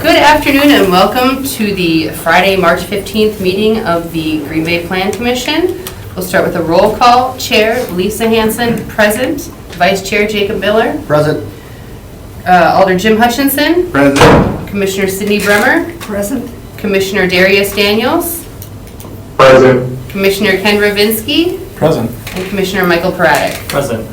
Good afternoon and welcome to the Friday, March 15th meeting of the Green Bay Plan Commission. We'll start with a roll call. Chair Lisa Hanson, present. Vice Chair Jacob Miller. Present. Alder Jim Hutchinson. Present. Commissioner Sidney Bremer. Present. Commissioner Darius Daniels. Present. Commissioner Ken Ravinsky. Present. And Commissioner Michael Paradik. Present.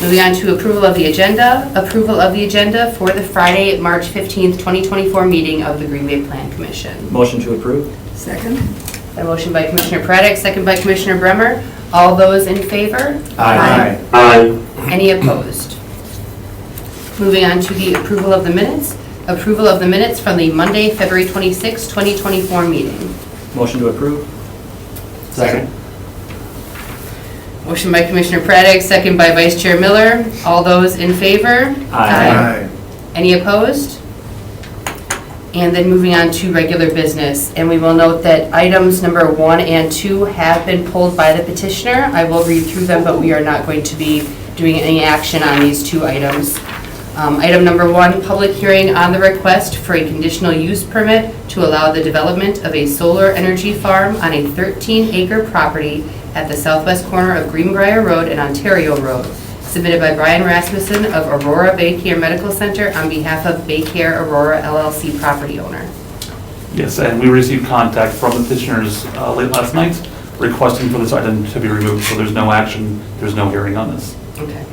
Moving on to approval of the agenda. Approval of the agenda for the Friday, March 15th, 2024 meeting of the Green Bay Plan Commission. Motion to approve. Second. A motion by Commissioner Paradik, second by Commissioner Bremer. All those in favor? Aye. Any opposed? Moving on to the approval of the minutes. Approval of the minutes from the Monday, February 26, 2024 meeting. Motion to approve. Second. Motion by Commissioner Paradik, second by Vice Chair Miller. All those in favor? Aye. Any opposed? And then moving on to regular business. And we will note that items number 1 and 2 have been pulled by the petitioner. I will read through them, but we are not going to be doing any action on these 2 items. Item number 1, public hearing on the request for a conditional use permit to allow the development of a solar energy farm on a 13-acre property at the southwest corner of Greenbrier Road and Ontario Road, submitted by Brian Rasmussen of Aurora Baycare Medical Center on behalf of Baycare Aurora LLC property owner. Yes, and we received contact from the petitioners late last night requesting for this item to be removed, so there's no action, there's no hearing on this. Okay.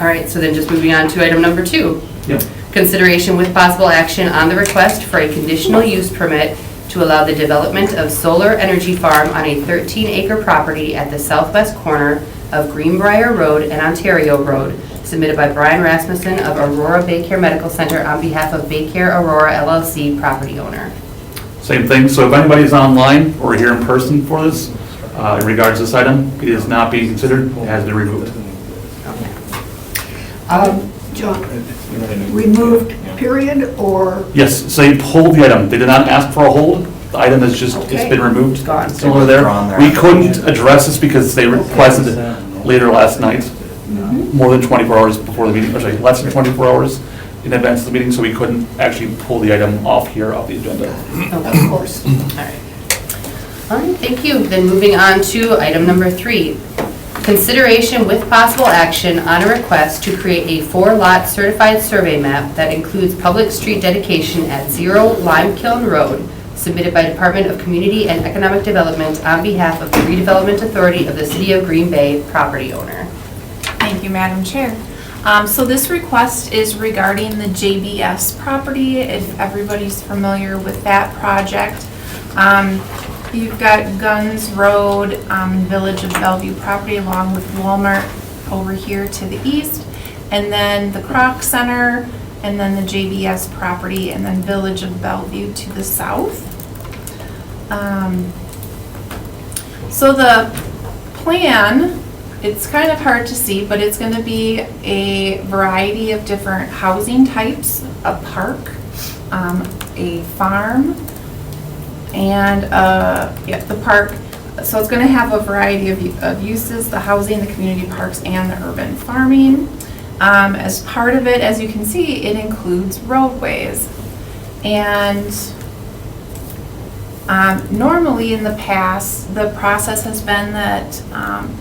All right, so then just moving on to item number 2. Yep. Consideration with possible action on the request for a conditional use permit to allow the development of solar energy farm on a 13-acre property at the southwest corner of Greenbrier Road and Ontario Road, submitted by Brian Rasmussen of Aurora Baycare Medical Center on behalf of Baycare Aurora LLC property owner. Same thing, so if anybody's online or here in person for this, in regards to this item, it is not being considered, it has been removed. John, removed period or? Yes, so they pulled the item, they did not ask for a hold, the item is just, it's Okay. been removed. Gone. It's still over there. We couldn't address this because they requested it later last night, more than 24 hours before the meeting, or sorry, less than 24 hours in advance of the meeting, so we couldn't actually pull the item off here, off the agenda. Okay. Of course. All right. All right, thank you. Then moving on to item number 3. Consideration with possible action on a request to create a 4-lot certified survey map that includes public street dedication at 0 Lime Kiln Road, submitted by Department of Community and Economic Development on behalf of the Redevelopment Authority of the City of Green Bay property owner. Thank you, Madam Chair. So this request is regarding the JBS property, if everybody's familiar with that project. You've got Guns Road, Village of Bellevue property along with Walmart over here to the east, and then the Kroc Center, and then the JBS property, and then Village of Bellevue to the south. So the plan, it's kind of hard to see, but it's going to be a variety of different housing types, a park, a farm, and the park. So it's going to have a variety of uses, the housing, the community parks, and the urban farming. As part of it, as you can see, it includes roadways. And normally in the past, the process has been that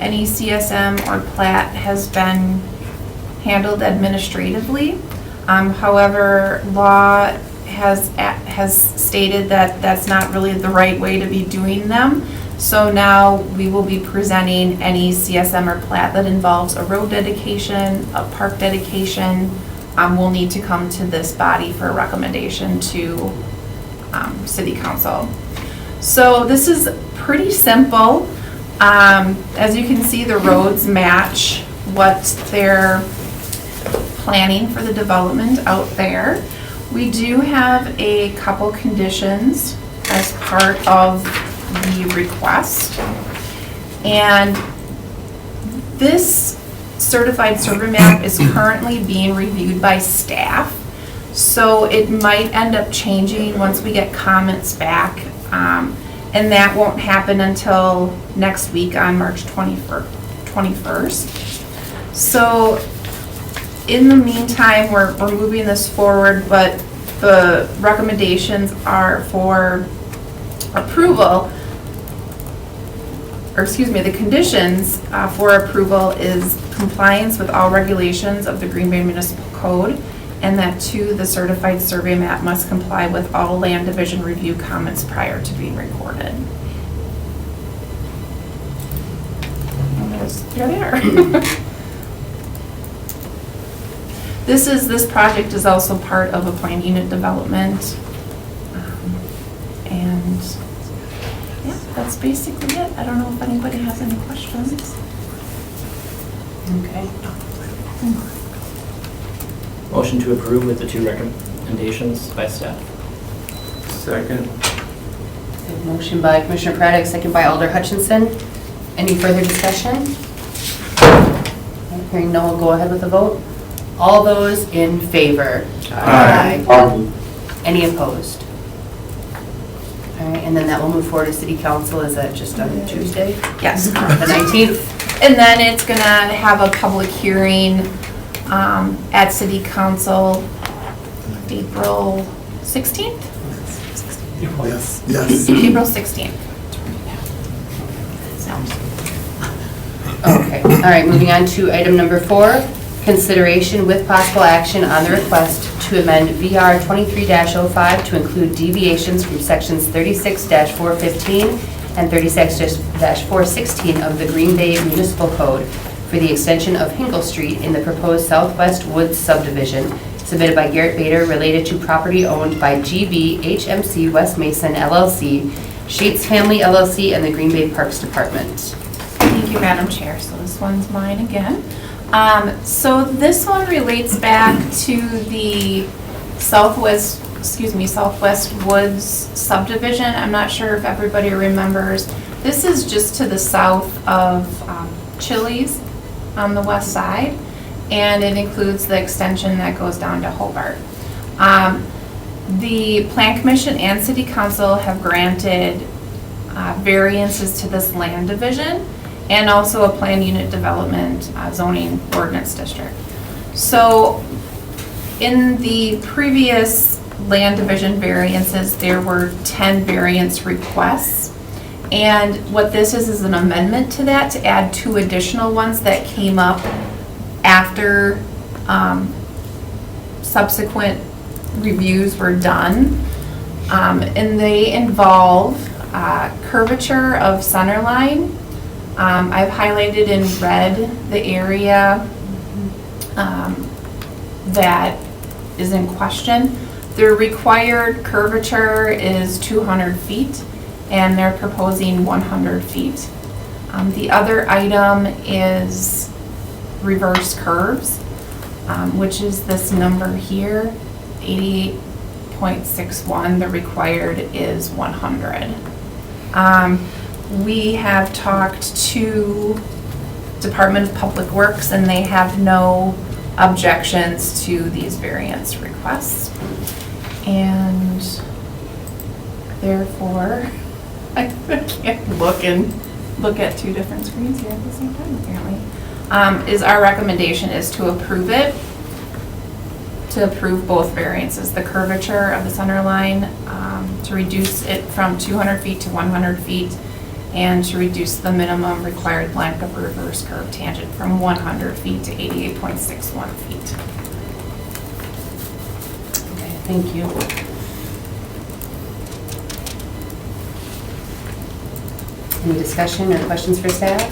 any CSM or plat has been handled administratively. However, law has stated that that's not really the right way to be doing them. So now we will be presenting any CSM or plat that involves a road dedication, a park dedication, will need to come to this body for a recommendation to City Council. So this is pretty simple. As you can see, the roads match what they're planning for the development out there. We do have a couple conditions as part of the request. And this certified survey map is currently being reviewed by staff. So it might end up changing once we get comments back. And that won't happen until next week on March 21st. So in the meantime, we're moving this forward, but The recommendations are for approval, or excuse me, the conditions for approval is compliance with all regulations of the Green Bay Municipal Code, and that 2, the certified survey map must comply with all land division review comments prior to being recorded. And there they are. This project is also part of a planned unit development. And yeah, that's basically it. I don't know if anybody has any questions. Okay. Motion to approve with the 2 recommendations by staff. Second. Good motion by Commissioner Pratt, second by Alder Hutchinson. Any further discussion? Hearing no, we'll go ahead with the vote. All those in favor? Aye. Any opposed? All right, and then that will move forward to City Council. Is that just on Tuesday? Yes. The 19th? And then it's gonna have a public hearing at City Council April 16th? Yes. Yes. April 16th. Okay, all right, moving on to item number 4, consideration with possible action on the request to amend VR 23-05 to include deviations from sections 36-415 and 36-416 of the Green Bay Municipal Code for the extension of Hinkle Street in the proposed Southwest Woods subdivision submitted by Garrett Bader related to property owned by GB HMC West Mason LLC, Shates Family LLC, and the Green Bay Parks Department. Thank you, Madam Chair. So this one's mine again. So this one relates back to the Southwest Woods subdivision. I'm not sure if everybody remembers. This is just to the south of Chili's on the west side, and it includes the extension that goes down to Hobart. The Plan Commission and City Council have granted variances to this land division and also a planned unit development zoning ordinance district. So in the previous land division variances, there were 10 variance requests. And what this is an amendment to that to add 2 additional ones that came up after subsequent reviews were done. And they involve curvature of center line. I've highlighted in red the area that is in question. Their required curvature is 200 feet, and they're proposing 100 feet. The other item is reverse curves, which is this number here, 88.61. The required is 100. We have talked to Department of Public Works, and they have no objections to these variance requests. And therefore, I can't look at 2 different screens here at the same time, apparently. Our recommendation is to approve it, to approve both variances, the curvature of the center line, to reduce it from 200 feet to 100 feet, and to reduce the minimum required length of reverse curve tangent from 100 feet to 88.61 feet. Okay, thank you. Any discussion or questions for staff?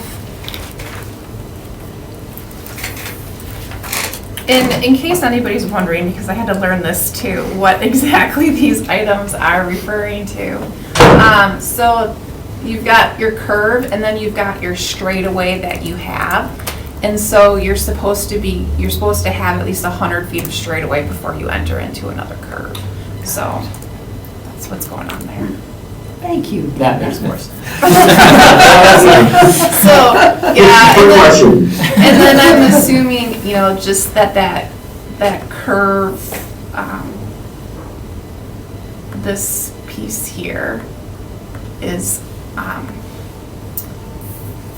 In case anybody's wondering, because I had to learn this too, what exactly these items are referring to. So you've got your curve, and then you've got your straightaway that you have. And so you're supposed to have at least 100 feet of straightaway before you enter into another curve. So that's what's going on there. Thank you. That makes more sense. So, yeah, Quick question. and then I'm assuming, just that curve, this piece here is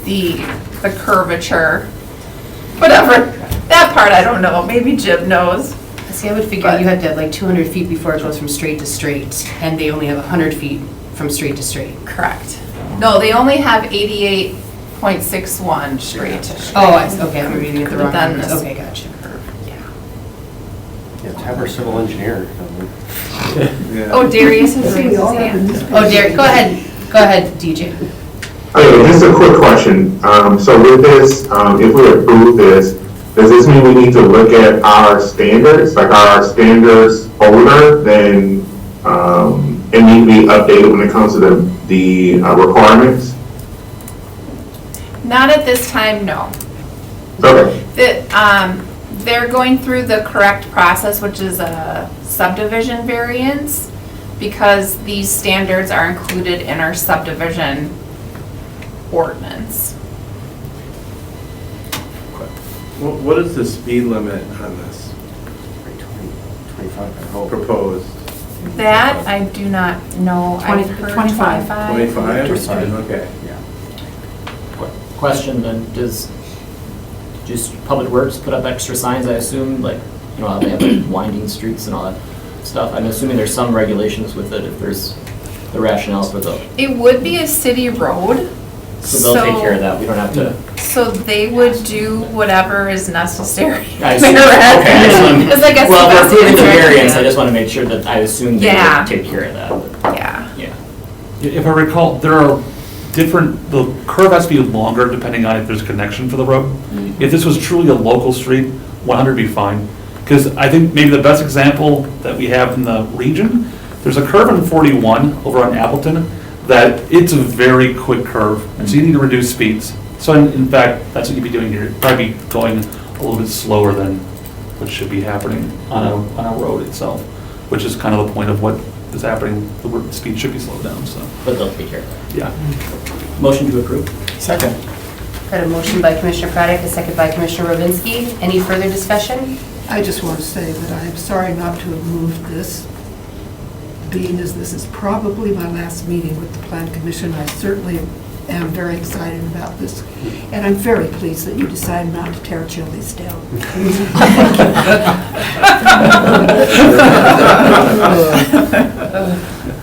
the curvature, whatever. That part I don't know. Maybe Jim knows. See, I would figure you have to have like 200 feet before it goes from straight to straight, and they only have 100 feet from straight to straight. Correct. No, they only have 88.61 straight to straight. Oh, okay, I'm reading it the wrong Then numbers. this- Okay, gotcha. Yeah. Yeah, have our civil engineer. Oh, Darius has See, we raised his all have hand. this. Oh, Derek, go ahead, DJ. Okay, just a quick question. So with this, if we approve this, does this mean we need to look at our standards? Like, are our standards older than, and need to be updated when it comes to the requirements? Not at this time, no. Okay, They're going through the correct process, which is a subdivision variance, because these standards are included in our subdivision ordinance. What is the speed limit on this 25, I hope. proposed? That, I do not know. I've 20 heard 25. 25? Okay. Question then, does just Public Works put up extra signs, I assume, like, you know, how they have like winding streets and all that stuff? I'm assuming there's some regulations with it if there's the rationale for the, It would be a city road. so they'll take care of that, we don't have to. So they would do whatever is necessary. I assume- Mayor Ed. okay, I just wanna- It's like a Well, we're approving the Sebastian variance, I Director. just want to make sure that, I assume they Yeah. would take care of that. Yeah. Yeah. If I recall, there are different, the curve has to be longer depending on if there's a connection for the road. If this was truly a local street, 100 would be fine. Because I think maybe the best example that we have in the region, there's a curve on 41 over on Appleton that it's a very quick curve, and so you need to reduce speeds. So in fact, that's what you'd be doing here, You'd probably be going a little bit slower than what should be happening on a road itself, which is kind of the point of what is happening, the speed should be slowed down, so, But they'll take care of that. yeah. Motion to approve? Second. Got a motion by Commissioner Pratt, a second by Commissioner Robinsky. Any further discussion? I just want to say that I'm sorry not to have moved this, being as this is probably my last meeting with the Plan Commission. I certainly am very excited about this, and I'm very pleased that you decided not to tear Chili's down.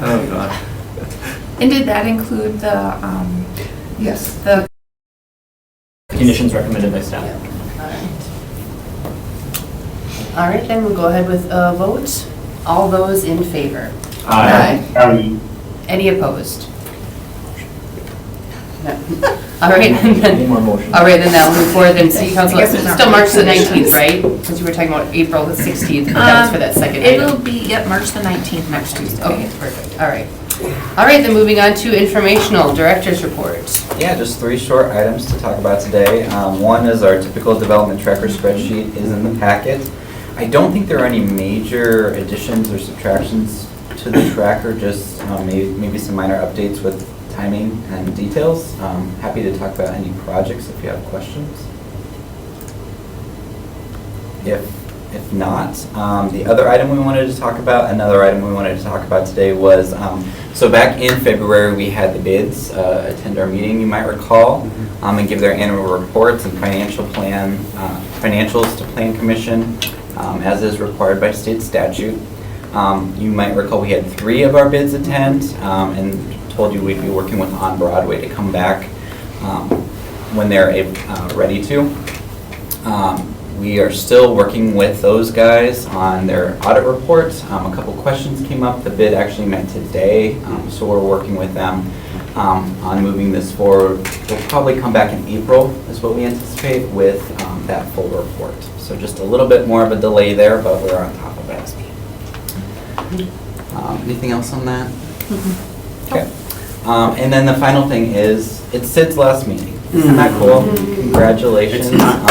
Oh, God. And did that include the, Yes. the, Conditions recommended by staff. All right, then we'll go ahead with a vote. All those in favor? Aye. Any opposed? No. All right, and Any then, more motions? all right, then that'll move forward, then city council, I it's guess it's not still March the really 19th, right? Since you were talking about April the 16th, but that was for that second it'll item. be, yep, March the 19th, next Tuesday. Okay, perfect, all right. All right, then moving on to informational director's report. Yeah, just 3 short items to talk about today. One is our typical development tracker spreadsheet is in the packet. I don't think there are any major additions or subtractions to the tracker, just maybe some minor updates with timing and details. Happy to talk about any projects if you have questions. If not, the other item we wanted to talk about, another item we wanted to talk about today was, so back in February, we had the bids attend our meeting, you might recall, and give their annual reports and financials to Plan Commission, as is required by state statute. You might recall we had 3 of our bids attend, and told you we'd be working with On Broadway to come back when they're ready to. We are still working with those guys on their audit reports. A couple questions came up. The bid actually met today, so we're working with them on moving this forward. We'll probably come back in April is what we anticipate with that full report. So just a little bit more of a delay there, but we're on top of it. Anything else on that? Okay. And then the final thing is, it's Sid's last meeting. Isn't that cool? Congratulations on...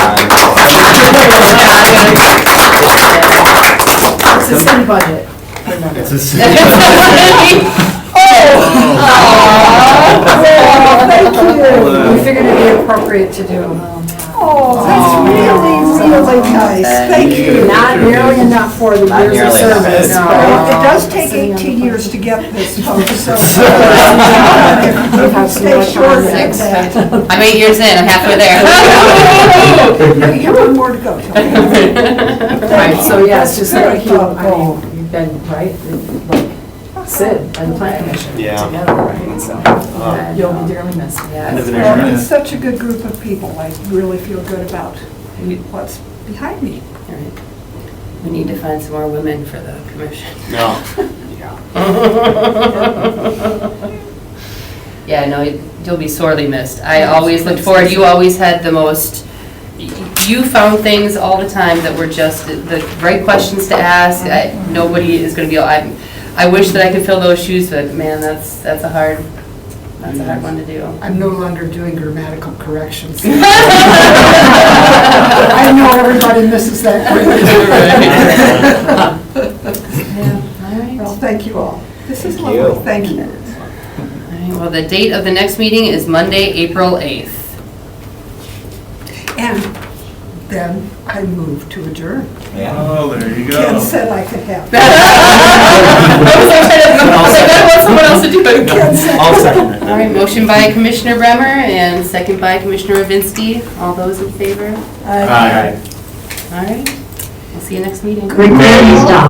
It's a city budget. It's a Oh, thank you. We figured it'd be appropriate to do. Oh, that's really nice. Thank you. Not nearly enough for the Not years of nearly enough. service. No. Well, it does take 18 years to get this, folks, so. If you stay short at that. I'm 8 years in, I'm halfway there. You have one more to go, Tony. Right, so yes, just Very like you, I thoughtful. mean, you've been, right, like Sid and the plan commission Yeah. together, right, so you'll be dearly missed. Well, it's such a good group of people. I really feel good about what's behind me. All right. We need to find some more women for the commission. No. Yeah, no, you'll be sorely missed. I always looked forward, you always had the most, you found things all the time that were just the right questions to ask. Nobody is going to be, I wish that I could fill those shoes, but man, that's a hard one to do. I'm no longer doing grammatical corrections. I know everybody misses that. Yeah, all right. Well, thank you all. This is Thank you. lovely, thank you. All right, well, the date of the next meeting is Monday, April 8th. And then I move to adjourn. Yeah. Oh, there you Ken go. said I could have. I was like, I want someone else to do it. Ken said. I'll second it. All right, motion by Commissioner Bremer and second by Commissioner Ravinsky. All those in favor? Aye. All right, we'll see you next meeting. Mandy,